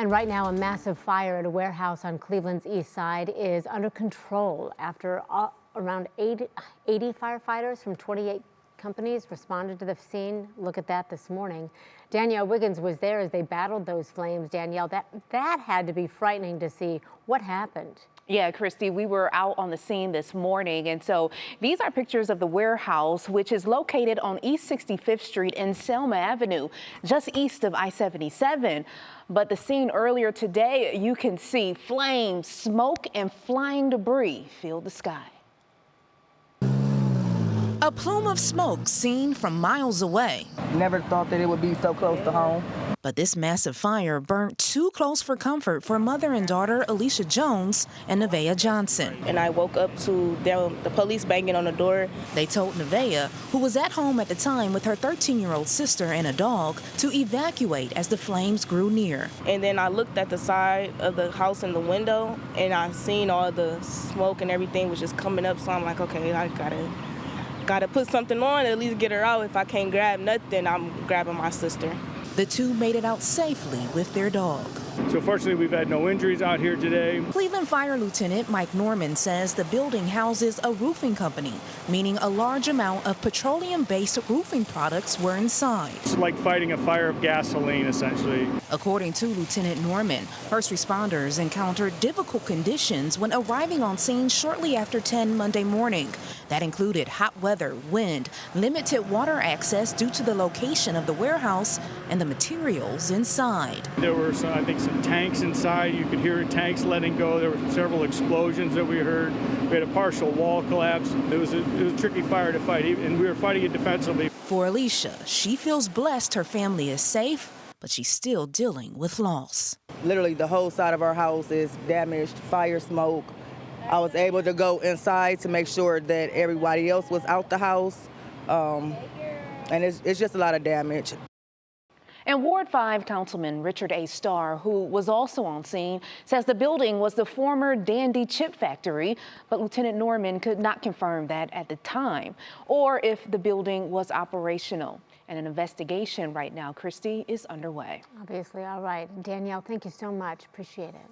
And right now, a massive fire at a warehouse on Cleveland's east side is under control after around 80 firefighters from 28 companies responded to the scene. Look at that this morning. Danielle Wiggins was there as they battled those flames. Danielle, that had to be frightening to see. What happened? Yeah, Christy, we were out on the scene this morning, and so these are pictures of the warehouse, which is located on East 65th Street and Selma Avenue, just east of I-77. But the scene earlier today, you can see flames, smoke, and flying debris fill the sky. A plume of smoke seen from miles away. Never thought that it would be so close to home. But this massive fire burnt too close for comfort for mother and daughter Alicia Jones and Nevaeh Johnson. And I woke up to the police banging on the door. They told Nevaeh, who was at home at the time with her 13-year-old sister and a dog, to evacuate as the flames grew near. And then I looked at the side of the house in the window, and I seen all the smoke and everything was just coming up. So I'm like, okay, I gotta put something on, at least get her out. If I can't grab nothing, I'm grabbing my sister. The two made it out safely with their dog. So fortunately, we've had no injuries out here today. Cleveland Fire Lieutenant Mike Norman says the building houses a roofing company, meaning a large amount of petroleum-based roofing products were inside. It's like fighting a fire of gasoline, essentially. According to Lieutenant Norman, first responders encountered difficult conditions when arriving on scene shortly after 10 Monday morning. That included hot weather, wind, limited water access due to the location of the warehouse and the materials inside. There were I think some tanks inside. You could hear tanks letting go. There were several explosions that we heard. We had a partial wall collapse. It was a tricky fire to fight, and we were fighting it defensively. For Alicia, she feels blessed her family is safe, but she's still dealing with loss. Literally, the whole side of our house is damaged, fire, smoke. I was able to go inside to make sure that everybody else was out the house, and it's just a lot of damage. And Ward 5 Councilman Richard A. Starr, who was also on scene, says the building was the former Dandy chip factory, but Lieutenant Norman could not confirm that at the time, or if the building was operational. And an investigation right now, Christy, is underway. Obviously. All right. Danielle, thank you so much. Appreciate it.